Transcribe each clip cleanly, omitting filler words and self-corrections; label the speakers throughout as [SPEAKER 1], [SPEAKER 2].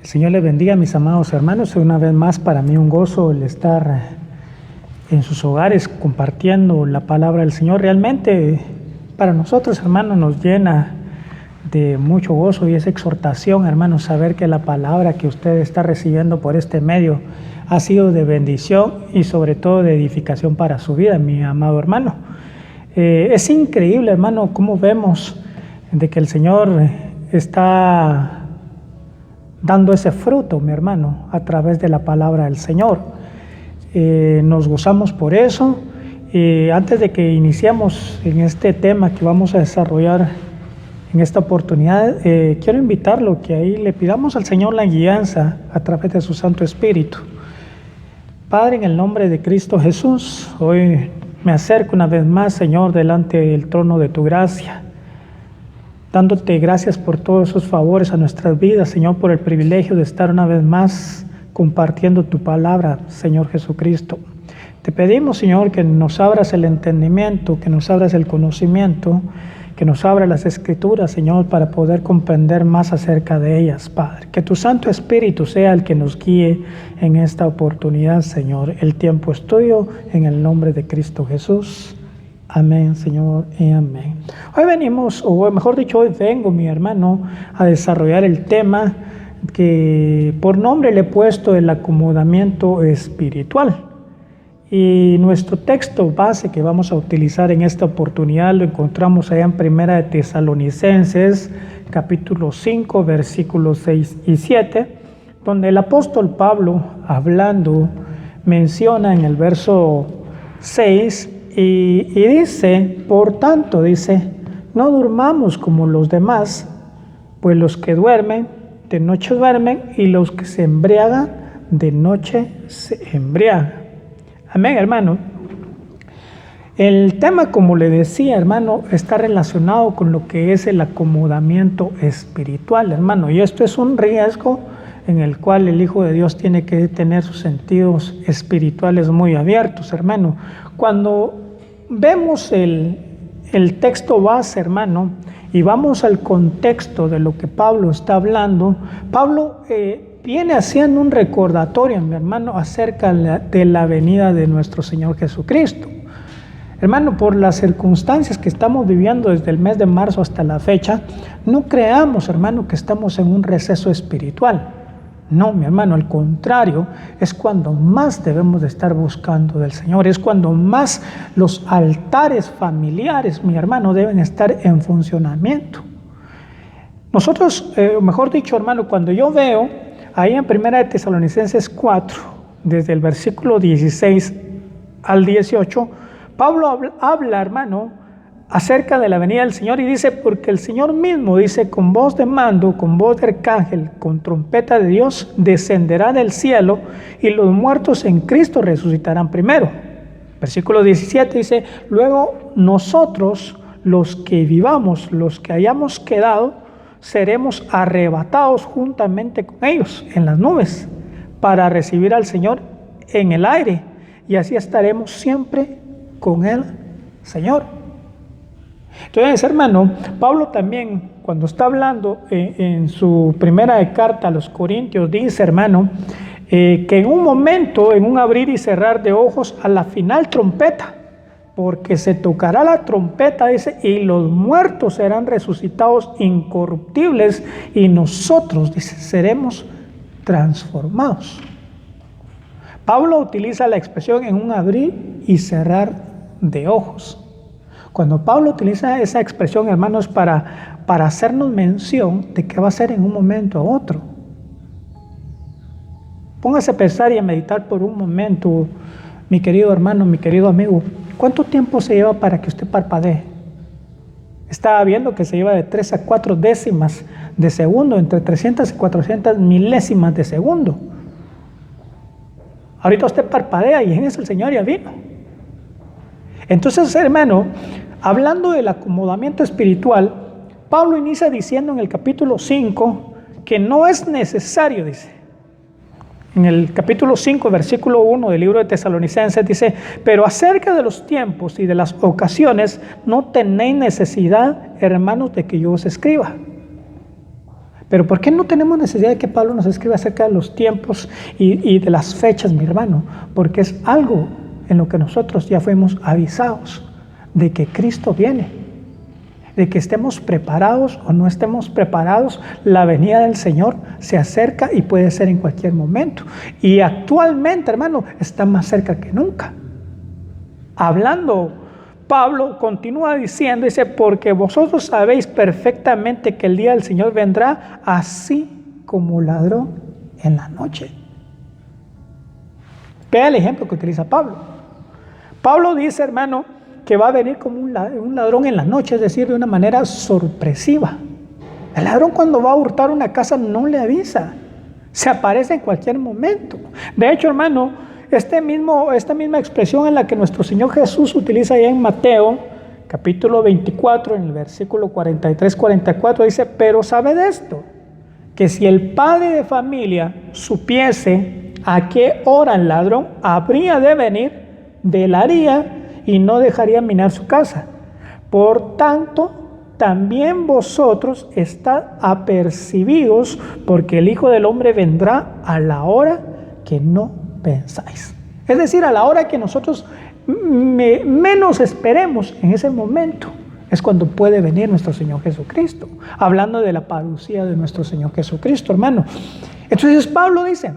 [SPEAKER 1] El Señor les bendiga, mis amados hermanos. Una vez más, para mí un gozo el estar en sus hogares compartiendo la palabra del Señor. Realmente para nosotros, hermanos, nos llena de mucho gozo y esa exhortación, hermanos, saber que la palabra que usted está recibiendo por este medio ha sido de bendición y sobre todo de edificación para su vida, mi amado hermano. Es increíble, hermano, cómo vemos de que el Señor está dando ese fruto, mi hermano, a través de la palabra del Señor. Nos gozamos por eso. Antes de que iniciemos en este tema que vamos a desarrollar en esta oportunidad, quiero invitarlo que ahí le pidamos al Señor la guianza a través de su Santo Espíritu. Padre, en el nombre de Cristo Jesús, hoy me acerco una vez más, Señor, delante del trono de tu gracia, dándote gracias por todos esos favores a nuestras vidas, Señor, por el privilegio de estar una vez más compartiendo tu palabra, Señor Jesucristo. Te pedimos, Señor, que nos abras el entendimiento, que nos abras el conocimiento, que nos abras las Escrituras, Señor, para poder comprender más acerca de ellas, Padre. Que tu Santo Espíritu sea el que nos guíe en esta oportunidad, Señor. El tiempo es tuyo, en el nombre de Cristo Jesús. Amén, Señor, y amén. Hoy venimos, o mejor dicho, hoy vengo, mi hermano, a desarrollar el tema que por nombre le he puesto el acomodamiento espiritual. Y nuestro texto base que vamos a utilizar en esta oportunidad lo encontramos allá en Primera de Tesalonicenses, capítulo 5, versículos 6 y 7, donde el apóstol Pablo, hablando, menciona en el verso 6, y dice, por tanto, dice, no durmamos como los demás, pues los que duermen, de noche duermen, y los que se embriagan, de noche se embriagan. Amén, hermano. El tema, como le decía, hermano, está relacionado con lo que es el acomodamiento espiritual, hermano, y esto es un riesgo en el cual el Hijo de Dios tiene que tener sus sentidos espirituales muy abiertos, hermano. Cuando vemos el texto base, hermano, y vamos al contexto de lo que Pablo está hablando, Pablo viene haciendo un recordatorio, mi hermano, acerca de la venida de nuestro Señor Jesucristo. Hermano, por las circunstancias que estamos viviendo desde el mes de marzo hasta la fecha, no creamos, hermano, que estamos en un receso espiritual. No, mi hermano, al contrario, es cuando más debemos de estar buscando del Señor, es cuando más los altares familiares, mi hermano, deben estar en funcionamiento. Nosotros, mejor dicho, hermano, cuando yo veo ahí en Primera de Tesalonicenses 4, desde el versículo 16 al 18, Pablo habla, hermano, acerca de la venida del Señor y dice, porque el Señor mismo dice, con voz de mando, con voz de arcángel, con trompeta de Dios, descenderá del cielo y los muertos en Cristo resucitarán primero. Versículo 17 dice, luego nosotros, los que vivamos, los que hayamos quedado, seremos arrebatados juntamente con ellos en las nubes para recibir al Señor en el aire y así estaremos siempre con el Señor. Entonces, hermano, Pablo también, cuando está hablando en su primera carta a los Corintios, dice, hermano, que en un momento, en un abrir y cerrar de ojos, a la final trompeta, porque se tocará la trompeta, dice, y los muertos serán resucitados incorruptibles, y nosotros, dice, seremos transformados. Pablo utiliza la expresión en un abrir y cerrar de ojos. Cuando Pablo utiliza esa expresión, hermanos, para hacernos mención de que va a ser en un momento a otro. Póngase a pensar y a meditar por un momento, mi querido hermano, mi querido amigo. ¿Cuánto tiempo se lleva para que usted parpadee? Estaba viendo que se lleva de 3 a 4 décimas de segundo, entre 300 y 400 milésimas de segundo. Ahorita usted parpadea y en eso el Señor ya vino. Entonces, hermano, hablando del acomodamiento espiritual, Pablo inicia diciendo en el capítulo 5 que no es necesario, dice. En el capítulo 5, versículo 1 del libro de Tesalonicenses dice, pero acerca de los tiempos y de las ocasiones no tenéis necesidad, hermanos, de que yo os escriba. Pero ¿por qué no tenemos necesidad de que Pablo nos escriba acerca de los tiempos y de las fechas, mi hermano? Porque es algo en lo que nosotros ya fuimos avisados de que Cristo viene, de que estemos preparados o no estemos preparados, la venida del Señor se acerca y puede ser en cualquier momento. Y actualmente, hermano, está más cerca que nunca. Hablando, Pablo continúa diciendo, dice, porque vosotros sabéis perfectamente que el día del Señor vendrá así como ladrón en la noche. Vea el ejemplo que utiliza Pablo. Pablo dice, hermano, que va a venir como un ladrón en la noche, es decir, de una manera sorpresiva. El ladrón cuando va a hurtar una casa no le avisa, se aparece en cualquier momento. De hecho, hermano, esta misma expresión en la que nuestro Señor Jesús utiliza allá en Mateo, capítulo 24, en el versículo 43-44, dice, pero sabed esto, que si el padre de familia supiese a qué hora el ladrón habría de venir, velaría y no dejaría minar su casa. Por tanto, también vosotros estad apercibidos, porque el Hijo del Hombre vendrá a la hora que no pensáis. Es decir, a la hora que nosotros menos esperemos, en ese momento es cuando puede venir nuestro Señor Jesucristo. Hablando de la parucía de nuestro Señor Jesucristo, hermano. Entonces Pablo dice,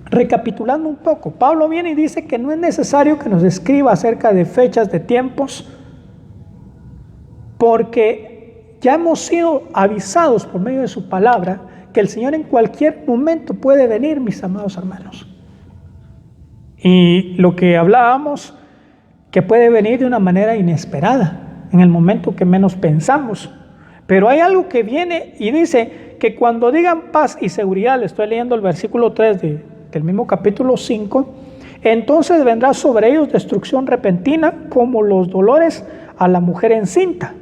[SPEAKER 1] recapitulando un poco, Pablo viene y dice que no es necesario que nos escriba acerca de fechas, de tiempos, porque ya hemos sido avisados por medio de su palabra que el Señor en cualquier momento puede venir, mis amados hermanos. Y lo que hablábamos, que puede venir de una manera inesperada, en el momento que menos pensamos. Pero hay algo que viene y dice que cuando digan paz y seguridad, le estoy leyendo el versículo 3 del mismo capítulo 5, entonces vendrá sobre ellos destrucción repentina como los dolores a la mujer encinta.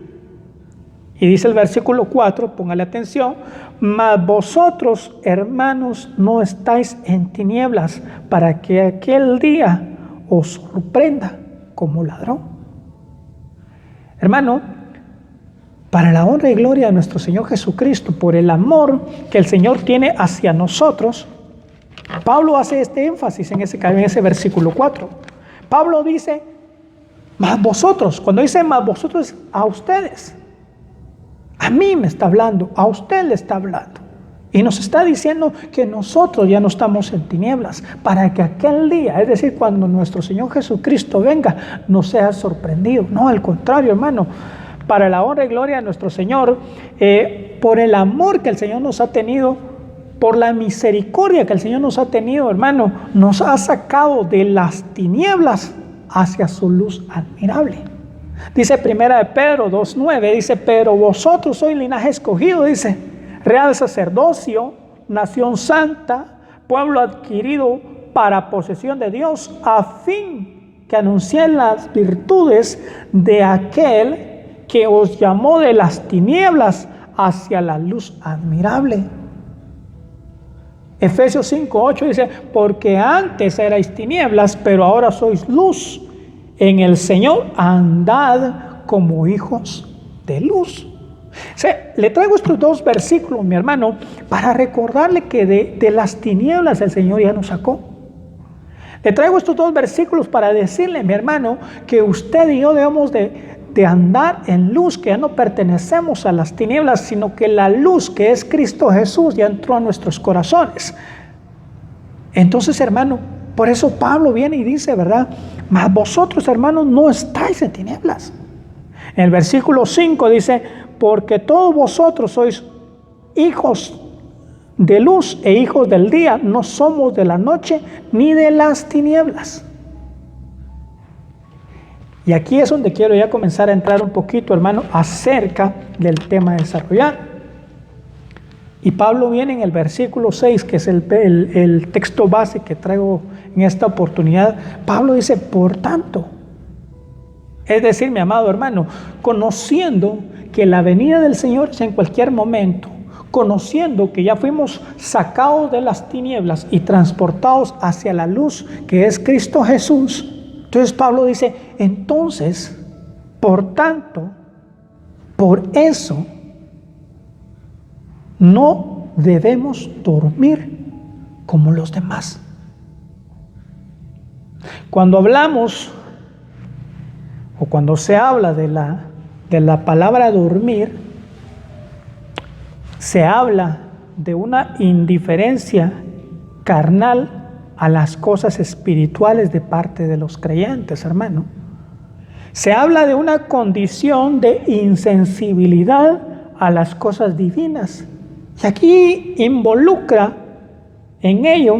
[SPEAKER 1] Y dice el versículo 4, póngale atención, mas vosotros, hermanos, no estáis en tinieblas para que aquel día os sorprenda como ladrón. Hermano, para la honra y gloria de nuestro Señor Jesucristo, por el amor que el Señor tiene hacia nosotros, Pablo hace este énfasis en ese versículo 4. Pablo dice, mas vosotros, cuando dice mas vosotros, a ustedes. A mí me está hablando, a usted le está hablando. Y nos está diciendo que nosotros ya no estamos en tinieblas, para que aquel día, es decir, cuando nuestro Señor Jesucristo venga, no sea sorprendido. No, al contrario, hermano, para la honra y gloria de nuestro Señor, por el amor que el Señor nos ha tenido, por la misericordia que el Señor nos ha tenido, hermano, nos ha sacado de las tinieblas hacia su luz admirable. Dice primera de Pedro 2:9, dice, pero vosotros sois linaje escogido, dice, real sacerdocio, nación santa, pueblo adquirido para posesión de Dios, a fin que anunciéis las virtudes de aquel que os llamó de las tinieblas hacia la luz admirable. Efesios 5:8 dice, porque antes erais tinieblas, pero ahora sois luz. En el Señor andad como hijos de luz. Le traigo estos dos versículos, mi hermano, para recordarle que de las tinieblas el Señor ya nos sacó. Le traigo estos dos versículos para decirle, mi hermano, que usted y yo debemos de andar en luz, que ya no pertenecemos a las tinieblas, sino que la luz que es Cristo Jesús ya entró a nuestros corazones. Entonces, hermano, por eso Pablo viene y dice, ¿verdad? Mas vosotros, hermanos, no estáis en tinieblas. En el versículo 5 dice, porque todos vosotros sois hijos de luz e hijos del día, no somos de la noche ni de las tinieblas. Y aquí es donde quiero ya comenzar a entrar un poquito, hermano, acerca del tema a desarrollar. Y Pablo viene en el versículo 6, que es el texto base que traigo en esta oportunidad. Pablo dice, por tanto, es decir, mi amado hermano, conociendo que la venida del Señor es en cualquier momento, conociendo que ya fuimos sacados de las tinieblas y transportados hacia la luz que es Cristo Jesús, entonces Pablo dice, entonces, por tanto, por eso, no debemos dormir como los demás. Cuando hablamos o cuando se habla de la palabra dormir, se habla de una indiferencia carnal a las cosas espirituales de parte de los creyentes, hermano. Se habla de una condición de insensibilidad a las cosas divinas. Y aquí involucra en ello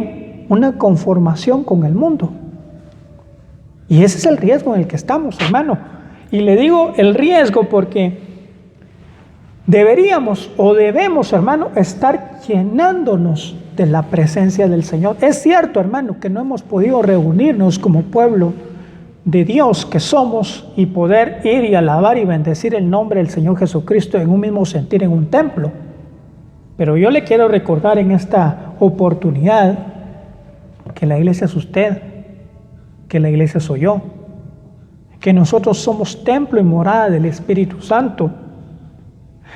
[SPEAKER 1] una conformación con el mundo. Y ese es el riesgo en el que estamos, hermano. Y le digo el riesgo porque deberíamos o debemos, hermano, estar llenándonos de la presencia del Señor. Es cierto, hermano, que no hemos podido reunirnos como pueblo de Dios que somos y poder ir y alabar y bendecir el nombre del Señor Jesucristo en un mismo sentir en un templo. Pero yo le quiero recordar en esta oportunidad que la iglesia es usted, que la iglesia soy yo, que nosotros somos templo y morada del Espíritu Santo.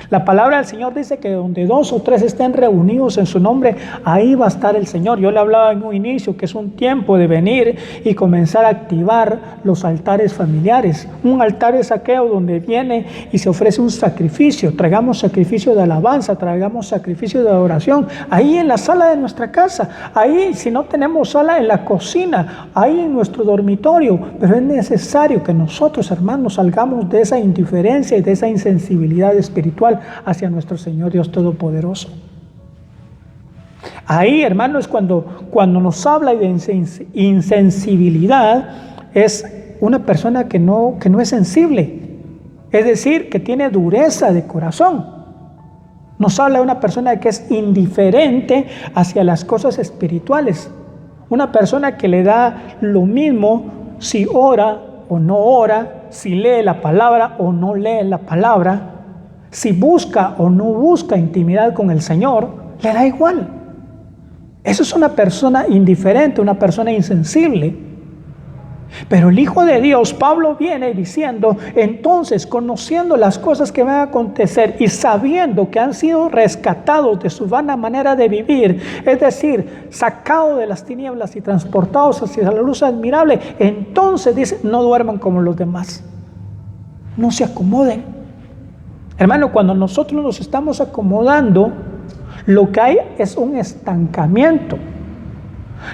[SPEAKER 1] La palabra del Señor dice que donde 2 o 3 estén reunidos en su nombre, ahí va a estar el Señor. Yo le hablaba en un inicio que es un tiempo de venir y comenzar a activar los altares familiares. Un altar es aquello donde viene y se ofrece un sacrificio. Traigamos sacrificio de alabanza, traigamos sacrificio de adoración. Ahí en la sala de nuestra casa, ahí si no tenemos sala, en la cocina, ahí en nuestro dormitorio. Pero es necesario que nosotros, hermanos, salgamos de esa indiferencia y de esa insensibilidad espiritual hacia nuestro Señor Dios Todopoderoso. Ahí, hermano, es cuando nos habla de insensibilidad, es una persona que no es sensible, es decir, que tiene dureza de corazón. Nos habla de una persona que es indiferente hacia las cosas espirituales, una persona que le da lo mismo si ora o no ora, si lee la palabra o no lee la palabra, si busca o no busca intimidad con el Señor, le da igual. Eso es una persona indiferente, una persona insensible. Pero el Hijo de Dios, Pablo, viene diciendo, entonces, conociendo las cosas que van a acontecer y sabiendo que han sido rescatados de su vana manera de vivir, es decir, sacados de las tinieblas y transportados hacia la luz admirable, entonces dice, no duerman como los demás, no se acomoden. Hermano, cuando nosotros nos estamos acomodando, lo que hay es un estancamiento.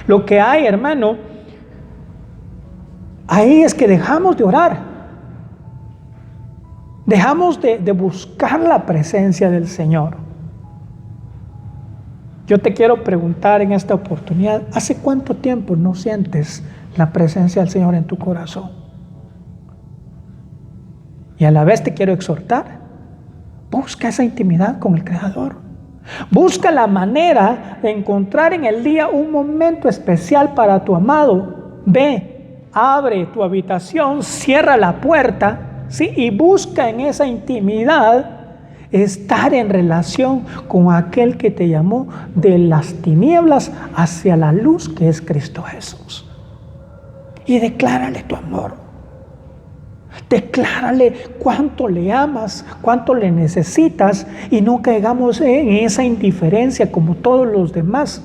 [SPEAKER 1] Lo que hay, hermano, ahí es que dejamos de orar. Dejamos de buscar la presencia del Señor. Yo te quiero preguntar en esta oportunidad, ¿hace cuánto tiempo no sientes la presencia del Señor en tu corazón? Y a la vez te quiero exhortar. Busca esa intimidad con el Creador. Busca la manera de encontrar en el día un momento especial para tu amado. Ve, abre tu habitación, cierra la puerta, ¿sí? Y busca en esa intimidad estar en relación con aquel que te llamó de las tinieblas hacia la luz que es Cristo Jesús. Y declárale tu amor. Declárale cuánto le amas, cuánto le necesitas y no caigamos en esa indiferencia como todos los demás.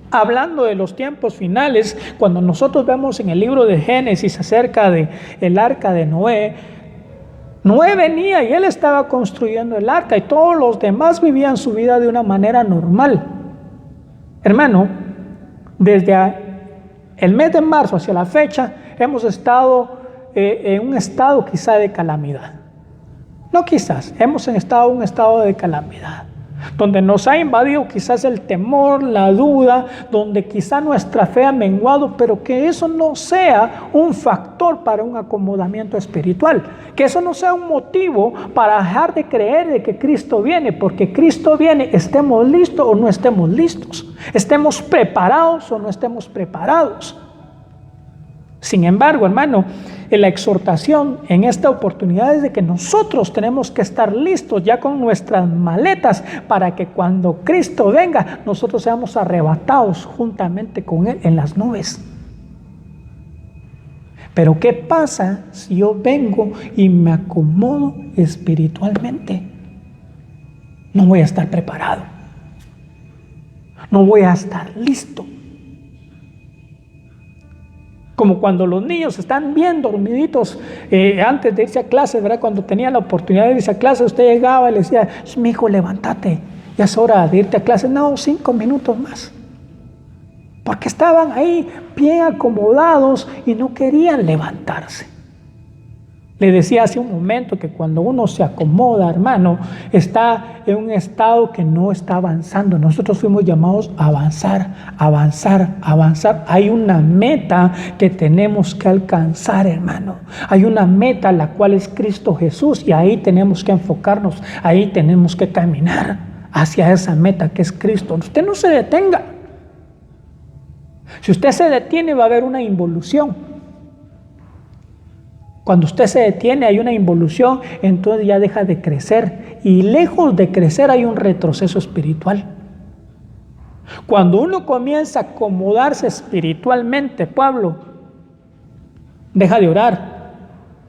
[SPEAKER 1] Hablando de los tiempos finales, cuando nosotros vemos en el libro de Génesis acerca del arca de Noé, Noé venía y él estaba construyendo el arca y todos los demás vivían su vida de una manera normal. Hermano, desde el mes de marzo hacia la fecha hemos estado en un estado quizá de calamidad. No quizás, hemos estado en un estado de calamidad, donde nos ha invadido quizás el temor, la duda, donde quizá nuestra fe ha menguado, pero que eso no sea un factor para un acomodamiento espiritual, que eso no sea un motivo para dejar de creer de que Cristo viene, porque Cristo viene, estemos listos o no estemos listos, estemos preparados o no estemos preparados. Sin embargo, hermano, la exhortación en esta oportunidad es de que nosotros tenemos que estar listos ya con nuestras maletas para que cuando Cristo venga, nosotros seamos arrebatados juntamente con Él en las nubes. Pero ¿qué pasa si yo vengo y me acomodo espiritualmente? no voy a estar preparado, no voy a estar listo. Como cuando los niños están bien dormiditos antes de irse a clase, ¿verdad? Cuando tenía la oportunidad de irse a clase, usted llegaba y le decía, mi hijo, levántate, ya es hora de irte a clase. No, 5 minutos más. Porque estaban ahí bien acomodados y no querían levantarse. Le decía hace un momento que cuando uno se acomoda, hermano, está en un estado que no está avanzando. Nosotros fuimos llamados a avanzar, avanzar, avanzar. Hay una meta que tenemos que alcanzar, hermano. Hay una meta la cual es Cristo Jesús y ahí tenemos que enfocarnos, ahí tenemos que caminar hacia esa meta que es Cristo. Usted no se detenga. Si usted se detiene va a haber una involución. Cuando usted se detiene hay una involución, entonces ya deja de crecer. Y lejos de crecer hay un retroceso espiritual. Cuando uno comienza a acomodarse espiritualmente, Pablo, deja de orar,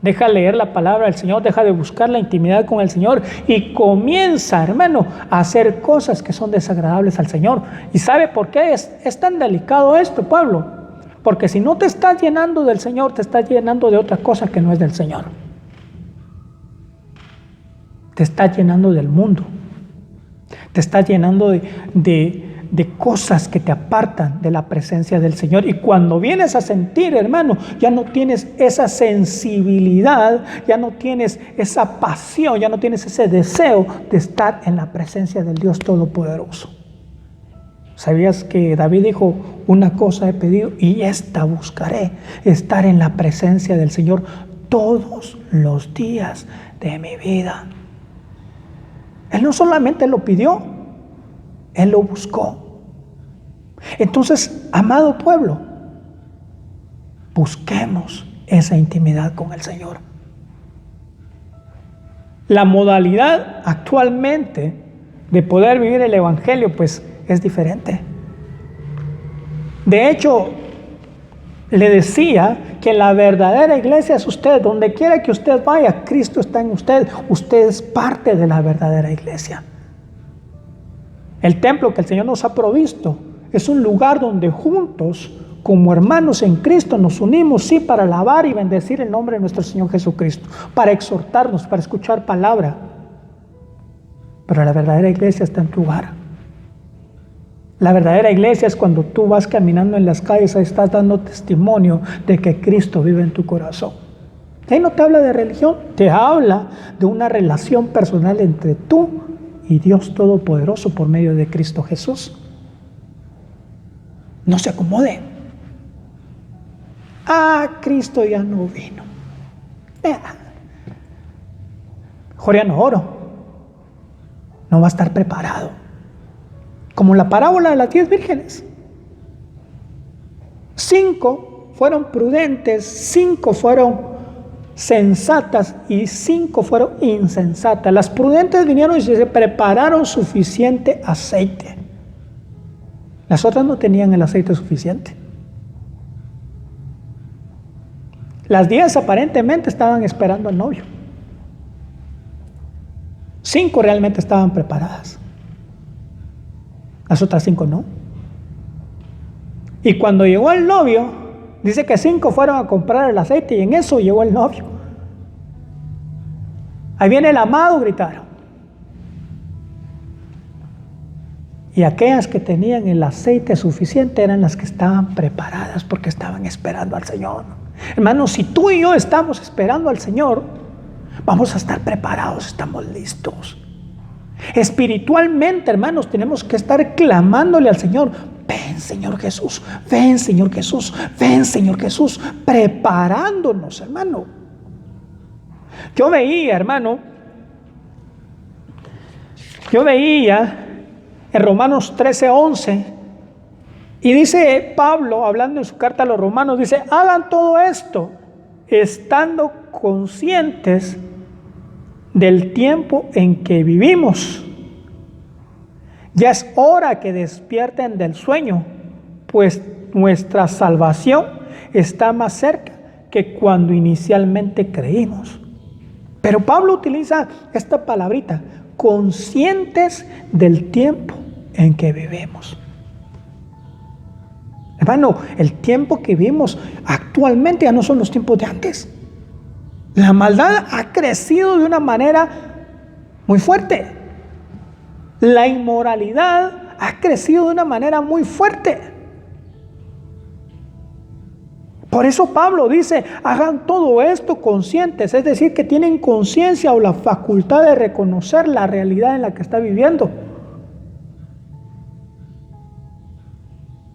[SPEAKER 1] deja de leer la palabra del Señor, deja de buscar la intimidad con el Señor y comienza, hermano, a hacer cosas que son desagradables al Señor. ¿Y sabe por qué es tan delicado esto, Pablo? Porque si no te estás llenando del Señor, te estás llenando de otra cosa que no es del Señor. Te estás llenando del mundo. Te estás llenando de cosas que te apartan de la presencia del Señor. Y cuando vienes a sentir, hermano, ya no tienes esa sensibilidad, ya no tienes esa pasión, ya no tienes ese deseo de estar en la presencia del Dios Todopoderoso. ¿Sabías que David dijo, una cosa he pedido y esta buscaré, estar en la presencia del Señor todos los días de mi vida? Él no solamente lo pidió, Él lo buscó. Entonces, amado pueblo, busquemos esa intimidad con el Señor. La modalidad actualmente de poder vivir el Evangelio, pues, es diferente. De hecho, le decía que la verdadera iglesia es usted. Donde quiera que usted vaya, Cristo está en usted. Usted es parte de la verdadera iglesia. El templo que el Señor nos ha provisto es un lugar donde juntos, como hermanos en Cristo, nos unimos, sí, para alabar y bendecir el nombre de nuestro Señor Jesucristo, para exhortarnos, para escuchar palabra. Pero la verdadera iglesia está en tu hogar. La verdadera iglesia es cuando tú vas caminando en las calles, ahí estás dando testimonio de que Cristo vive en tu corazón. Ahí no te habla de religión, te habla de una relación personal entre tú y Dios Todopoderoso por medio de Cristo Jesús. No se acomode. Cristo ya no vino. Mejor ya no oro. No va a estar preparado. Como la parábola de las 10 vírgenes. 5 fueron prudentes, 5 fueron sensatas y 5 fueron insensatas. Las prudentes vinieron y se prepararon suficiente aceite. Las otras no tenían el aceite suficiente. Las 10 aparentemente estaban esperando al novio. 5 realmente estaban preparadas. Las otras 5 no. Y cuando llegó el novio, dice que 5 fueron a comprar el aceite y en eso llegó el novio. Ahí viene el amado, gritaron. Y aquellas que tenían el aceite suficiente eran las que estaban preparadas porque estaban esperando al Señor. Hermanos, si tú y yo estamos esperando al Señor, vamos a estar preparados, estamos listos. Espiritualmente, hermanos, tenemos que estar clamándole al Señor: ven, Señor Jesús, ven, Señor Jesús, ven, Señor Jesús, preparándonos, hermano. Yo veía en Romanos 13:11, y dice Pablo, hablando en su carta a los romanos, dice: hagan todo esto estando conscientes del tiempo en que vivimos. Ya es hora que despierten del sueño, pues nuestra salvación está más cerca que cuando inicialmente creímos. Pero Pablo utiliza esta palabrita: conscientes del tiempo en que vivimos. Hermano, el tiempo que vivimos actualmente ya no son los tiempos de antes. La maldad ha crecido de una manera muy fuerte. La inmoralidad ha crecido de una manera muy fuerte. Por eso Pablo dice, hagan todo esto conscientes, es decir, que tienen conciencia o la facultad de reconocer la realidad en la que está viviendo.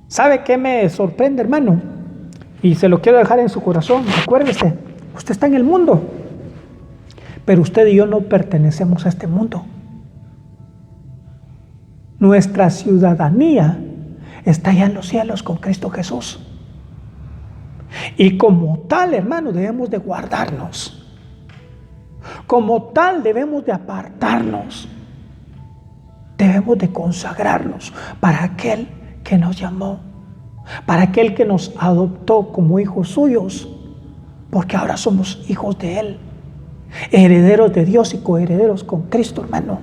[SPEAKER 1] ¿Sabe qué me sorprende, hermano? Y se lo quiero dejar en su corazón. Acuérdese, usted está en el mundo, pero usted y yo no pertenecemos a este mundo. Nuestra ciudadanía está allá en los cielos con Cristo Jesús. Y como tal, hermano, debemos de guardarnos. Como tal, debemos de apartarnos. Debemos de consagrarnos para aquel que nos llamó, para aquel que nos adoptó como hijos suyos, porque ahora somos hijos de Él, herederos de Dios y coherederos con Cristo, hermano.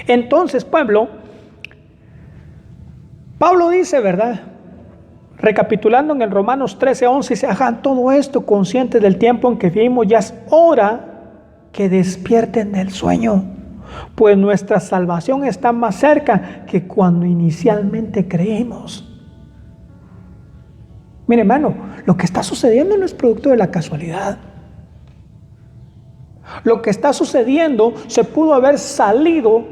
[SPEAKER 1] Entonces, Pablo dice, ¿verdad? Recapitulando en el Romanos 13:11, dice, hagan todo esto conscientes del tiempo en que vivimos, ya es hora que despierten del sueño, pues nuestra salvación está más cerca que cuando inicialmente creímos. Mire, hermano, lo que está sucediendo no es producto de la casualidad. Lo que está sucediendo se pudo haber salido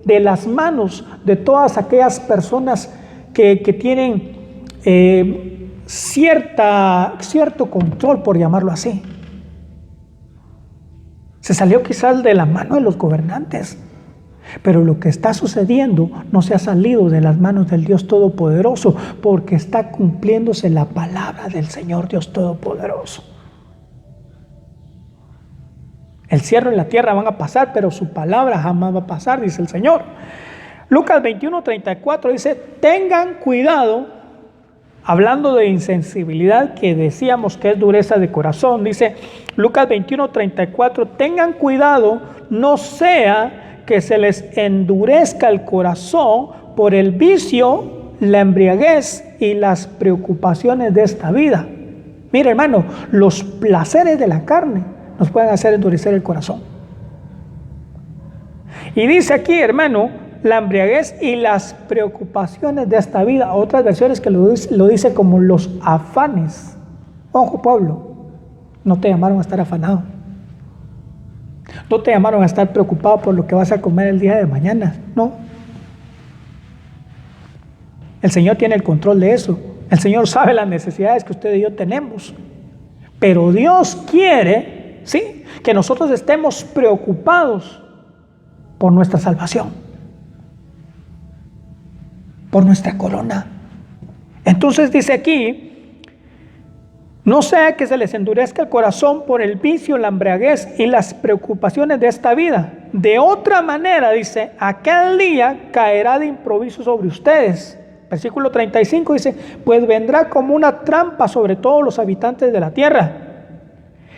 [SPEAKER 1] de las manos de todas aquellas personas que tienen cierto control, por llamarlo así. Se salió quizás de la mano de los gobernantes, pero lo que está sucediendo no se ha salido de las manos del Dios Todopoderoso, porque está cumpliéndose la palabra del Señor Dios Todopoderoso. El cielo y la tierra van a pasar, pero su palabra jamás va a pasar, dice el Señor. Lucas 21:34 dice, tengan cuidado, hablando de insensibilidad que decíamos que es dureza de corazón, dice Lucas 21:34, tengan cuidado, no sea que se les endurezca el corazón por el vicio, la embriaguez y las preocupaciones de esta vida. Mire, hermano, los placeres de la carne nos pueden hacer endurecer el corazón. Y dice aquí, hermano, la embriaguez y las preocupaciones de esta vida. Otras versiones que lo dice como los afanes. Ojo, Pablo, no te llamaron a estar afanado. No te llamaron a estar preocupado por lo que vas a comer el día de mañana. No. El Señor tiene el control de eso. El Señor sabe las necesidades que usted y yo tenemos. Pero Dios quiere, ¿sí?, que nosotros estemos preocupados por nuestra salvación, por nuestra corona. Entonces dice aquí, no sea que se les endurezca el corazón por el vicio, la embriaguez y las preocupaciones de esta vida. De otra manera, dice, aquel día caerá de improviso sobre ustedes. Versículo 35 dice, pues vendrá como una trampa sobre todos los habitantes de la tierra.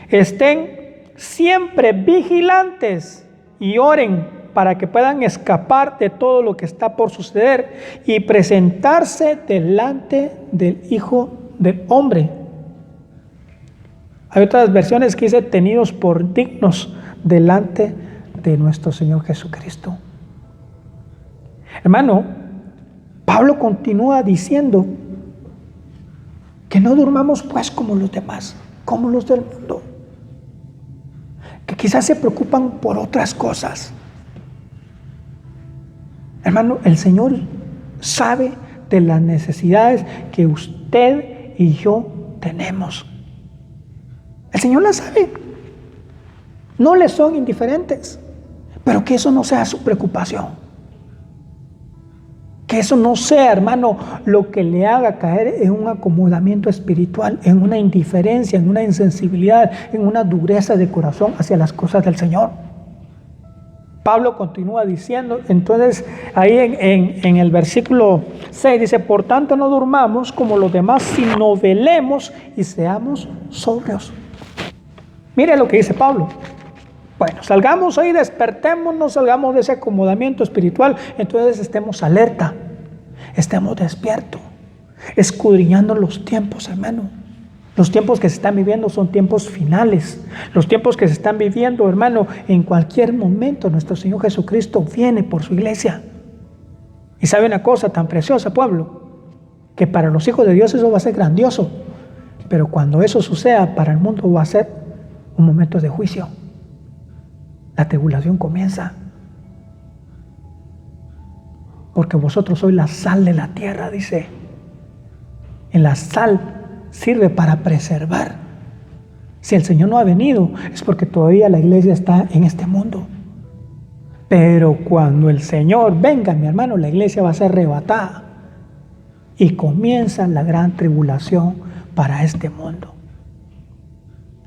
[SPEAKER 1] Estén siempre vigilantes y oren para que puedan escapar de todo lo que está por suceder y presentarse delante del Hijo del Hombre. Hay otras versiones que dice, tenidos por dignos delante de nuestro Señor Jesucristo. Hermano, Pablo continúa diciendo que no durmamos pues como los demás, como los del mundo, que quizás se preocupan por otras cosas. Hermano, el Señor sabe de las necesidades que usted y yo tenemos. El Señor las sabe. No le son indiferentes, pero que eso no sea su preocupación. Que eso no sea, hermano, lo que le haga caer en un acomodamiento espiritual, en una indiferencia, en una insensibilidad, en una dureza de corazón hacia las cosas del Señor. Pablo continúa diciendo, entonces ahí en el versículo 6 dice, por tanto no durmamos como los demás, sino velemos y seamos sobrios. Mire lo que dice Pablo. Bueno, salgamos hoy, despertémonos, salgamos de ese acomodamiento espiritual, entonces estemos alerta, estemos despiertos, escudriñando los tiempos, hermano. Los tiempos que se están viviendo son tiempos finales. Los tiempos que se están viviendo, hermano, en cualquier momento nuestro Señor Jesucristo viene por su iglesia. Y sabe una cosa tan preciosa, pueblo, que para los hijos de Dios eso va a ser grandioso, pero cuando eso suceda para el mundo va a ser un momento de juicio. La tribulación comienza, porque vosotros sois la sal de la tierra, dice. En la sal sirve para preservar. Si el Señor no ha venido, es porque todavía la iglesia está en este mundo. Pero cuando el Señor venga, mi hermano, la iglesia va a ser arrebatada y comienza la gran tribulación para este mundo.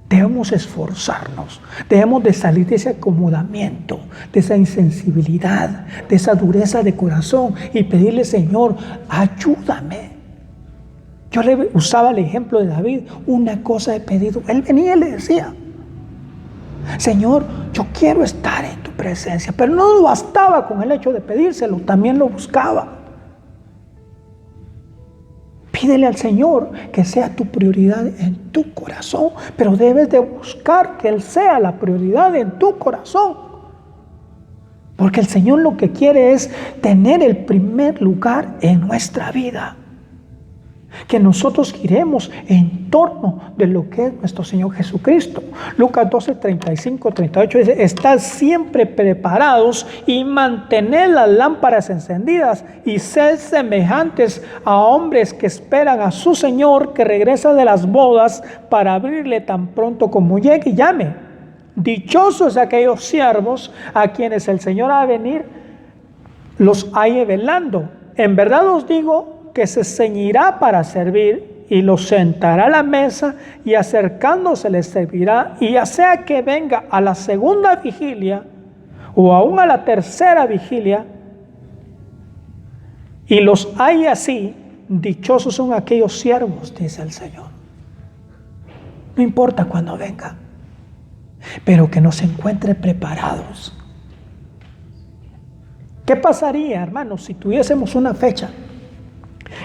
[SPEAKER 1] Debemos esforzarnos, debemos de salir de ese acomodamiento, de esa insensibilidad, de esa dureza de corazón y pedirle, Señor, ayúdame. Yo le usaba el ejemplo de David, una cosa he pedido. Él venía y le decía, Señor, yo quiero estar en tu presencia, pero no bastaba con el hecho de pedírselo, también lo buscaba. Pídele al Señor que sea tu prioridad en tu corazón, pero debes de buscar que Él sea la prioridad en tu corazón. Porque el Señor lo que quiere es tener el primer lugar en nuestra vida. Que nosotros giremos en torno de lo que es nuestro Señor Jesucristo. Lucas 12, 35, 38 dice, estad siempre preparados y mantened las lámparas encendidas y sed semejantes a hombres que esperan a su Señor que regresa de las bodas para abrirle tan pronto como llegue y llame. Dichosos aquellos siervos a quienes el Señor ha de venir los halle velando. En verdad os digo que se ceñirá para servir y los sentará a la mesa y acercándose les servirá, y ya sea que venga a la segunda vigilia o aún a la tercera vigilia y los hay así, dichosos son aquellos siervos, dice el Señor. No importa cuándo venga, pero que nos encuentre preparados. ¿Qué pasaría, hermanos, si tuviésemos una fecha?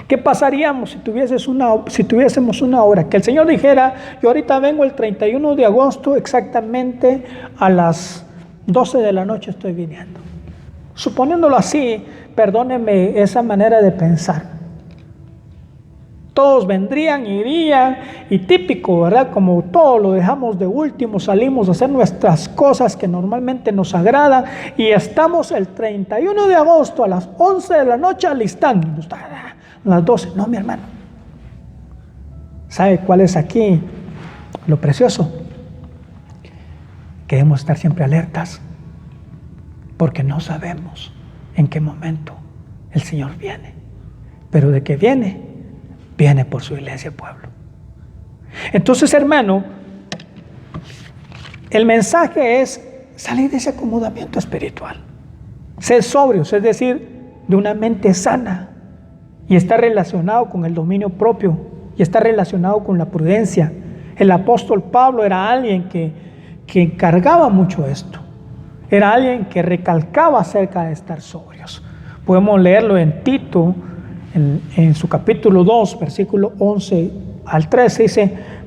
[SPEAKER 1] ¿Qué pasaríamos si tuviésemos una hora? Que el Señor dijera, yo ahorita vengo el 31 de agosto, exactamente a las 12 de la noche estoy viniendo. Suponiéndolo así, perdónenme esa manera de pensar. Todos vendrían, irían, y típico, ¿verdad? Como todo lo dejamos de último, salimos a hacer nuestras cosas que normalmente nos agradan, y estamos el 31 de agosto a las 11 de la noche alistándonos. A las 12, no, mi hermano. ¿Sabe cuál es aquí lo precioso? Que debemos estar siempre alertas, porque no sabemos en qué momento el Señor viene, pero de que viene por su iglesia, pueblo. Entonces, hermano, el mensaje es salir de ese acomodamiento espiritual, ser sobrios, es decir, de una mente sana, y está relacionado con el dominio propio, y está relacionado con la prudencia. El apóstol Pablo era alguien que encargaba mucho esto, era alguien que recalcaba acerca de estar sobrios. Podemos leerlo en Tito, en su capítulo 2, versículo 11 al 13, dice,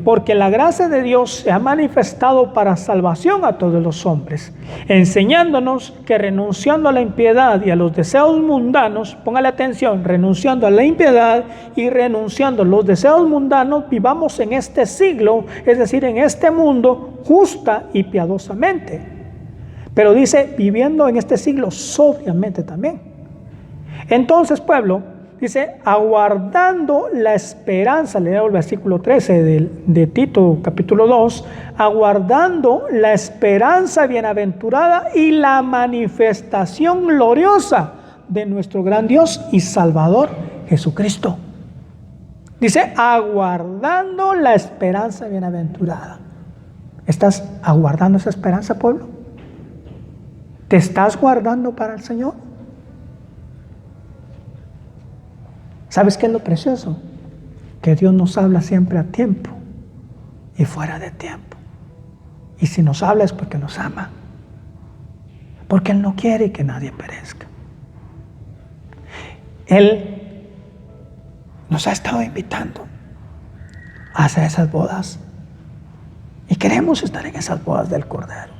[SPEAKER 1] porque la gracia de Dios se ha manifestado para salvación a todos los hombres, enseñándonos que renunciando a la impiedad y a los deseos mundanos, póngale atención, renunciando a la impiedad y renunciando a los deseos mundanos, vivamos en este siglo, es decir, en este mundo, justa y piadosamente. Pero dice, viviendo en este siglo sobriamente también. Entonces, pueblo, dice, aguardando la esperanza, leo el versículo 13 de Tito capítulo 2, aguardando la esperanza bienaventurada y la manifestación gloriosa de nuestro gran Dios y Salvador Jesucristo. Dice, aguardando la esperanza bienaventurada. ¿Estás aguardando esa esperanza, pueblo? ¿Te estás guardando para el Señor? ¿Sabes qué es lo precioso? Que Dios nos habla siempre a tiempo y fuera de tiempo. Y si nos habla es porque nos ama. Porque Él no quiere que nadie perezca. Él nos ha estado invitando a hacer esas bodas. Y queremos estar en esas bodas del Cordero.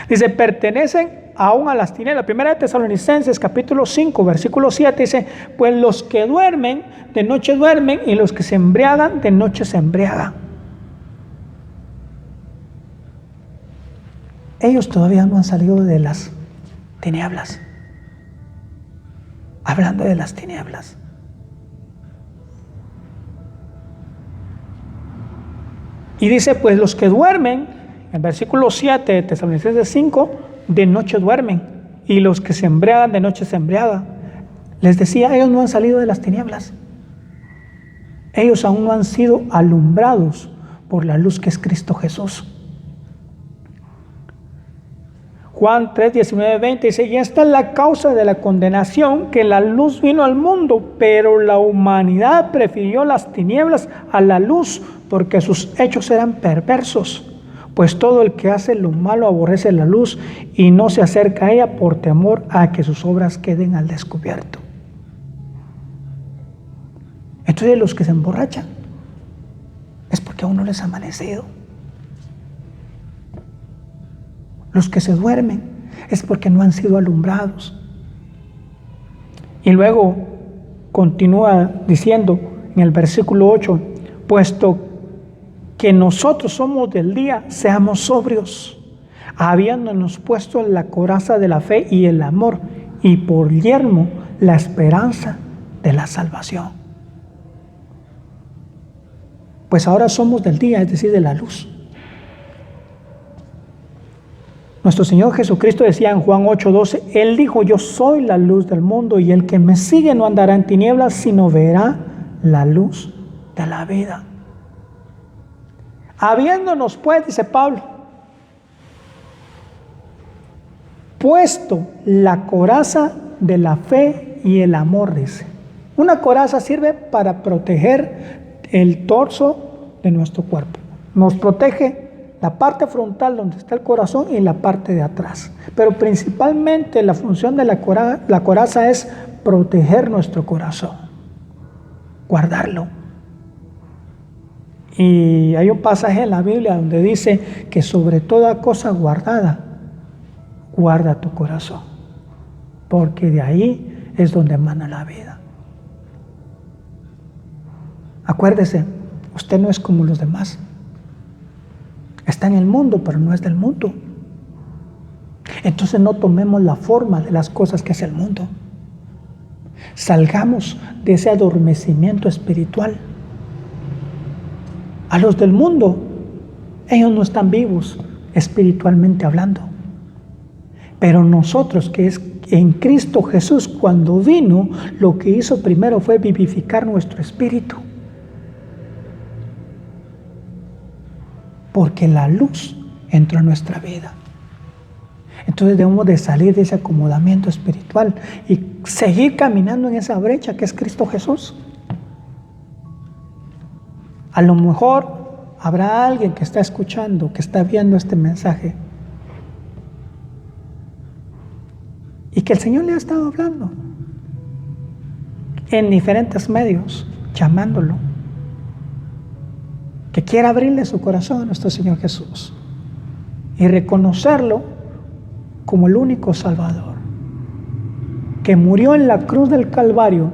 [SPEAKER 1] Dice, pertenecen aún a las tinieblas. Primera de Tesalonicenses, capítulo 5, versículo 7, dice, pues los que duermen, de noche duermen, y los que se embriagan, de noche se embriagan. Ellos todavía no han salido de las tinieblas. Hablando de las tinieblas. Y dice, pues los que duermen, en versículo 7 de Tesalonicenses 5, de noche duermen, y los que se embriagan, de noche se embriagan. Les decía, ellos no han salido de las tinieblas. Ellos aún no han sido alumbrados por la luz que es Cristo Jesús. Juan 3, 19, 20 dice, y esta es la causa de la condenación, que la luz vino al mundo, pero la humanidad prefirió las tinieblas a la luz, porque sus hechos eran perversos. Pues todo el que hace lo malo aborrece la luz y no se acerca a ella por temor a que sus obras queden al descubierto. Entonces los que se emborrachan es porque aún no les ha amanecido. Los que se duermen es porque no han sido alumbrados. Y luego continúa diciendo en el versículo 8, puesto que nosotros somos del día, seamos sobrios, habiéndonos puesto en la coraza de la fe y el amor, y por yelmo la esperanza de la salvación. Pues ahora somos del día, es decir, de la luz. Nuestro Señor Jesucristo decía en Juan 8:12, Él dijo, yo soy la luz del mundo, y el que me sigue no andará en tinieblas, sino verá la luz de la vida. Habiéndonos pues, dice Pablo, puesto la coraza de la fe y el amor, dice. Una coraza sirve para proteger el torso de nuestro cuerpo. Nos protege la parte frontal donde está el corazón y la parte de atrás. Pero principalmente la función de la coraza es proteger nuestro corazón, guardarlo. Y hay un pasaje en la Biblia donde dice que sobre toda cosa guardada, guarda tu corazón, porque de ahí es donde emana la vida. Acuérdese, usted no es como los demás. Está en el mundo, pero no es del mundo. Entonces no tomemos la forma de las cosas que es el mundo. Salgamos de ese adormecimiento espiritual. A los del mundo, ellos no están vivos espiritualmente hablando. Pero nosotros, que es en Cristo Jesús, cuando vino, lo que hizo primero fue vivificar nuestro espíritu. Porque la luz entró en nuestra vida. Entonces debemos de salir de ese acomodamiento espiritual y seguir caminando en esa brecha que es Cristo Jesús. A lo mejor habrá alguien que está escuchando, que está viendo este mensaje y que el Señor le ha estado hablando en diferentes medios, llamándolo, que quiera abrirle su corazón a nuestro Señor Jesús y reconocerlo como el único Salvador, que murió en la cruz del Calvario,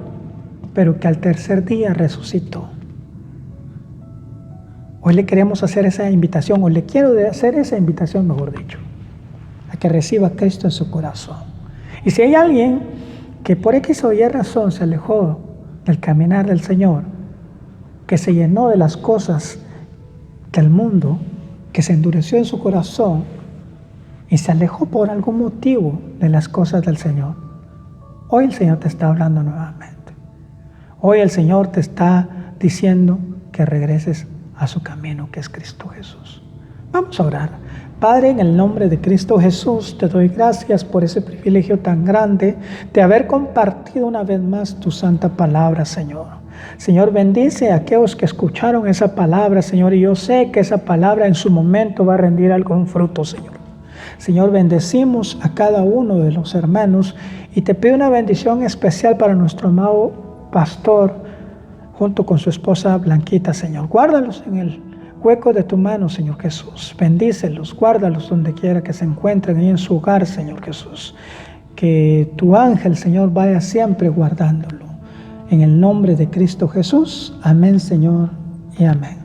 [SPEAKER 1] pero que al tercer día resucitó. Hoy le queremos hacer esa invitación, o le quiero hacer esa invitación, mejor dicho, a que reciba a Cristo en su corazón. Y si hay alguien que por X o Y razón se alejó del caminar del Señor, que se llenó de las cosas del mundo, que se endureció en su corazón y se alejó por algún motivo de las cosas del Señor, hoy el Señor te está hablando nuevamente. Hoy el Señor te está diciendo que regreses a su camino, que es Cristo Jesús. Vamos a orar. Padre, en el nombre de Cristo Jesús, te doy gracias por ese privilegio tan grande de haber compartido una vez más tu santa palabra, Señor. Señor, bendice a aquellos que escucharon esa palabra, Señor, y yo sé que esa palabra en su momento va a rendir algún fruto, Señor. Señor, bendecimos a cada uno de los hermanos y te pido una bendición especial para nuestro amado pastor junto con su esposa Blanquita, Señor. Guárdalos en el hueco de tu mano, Señor Jesús. Bendícelos, guárdalos donde quiera que se encuentren, ahí en su hogar, Señor Jesús. Que tu ángel, Señor, vaya siempre guardándolo. En el nombre de Cristo Jesús. Amén, Señor, y amén.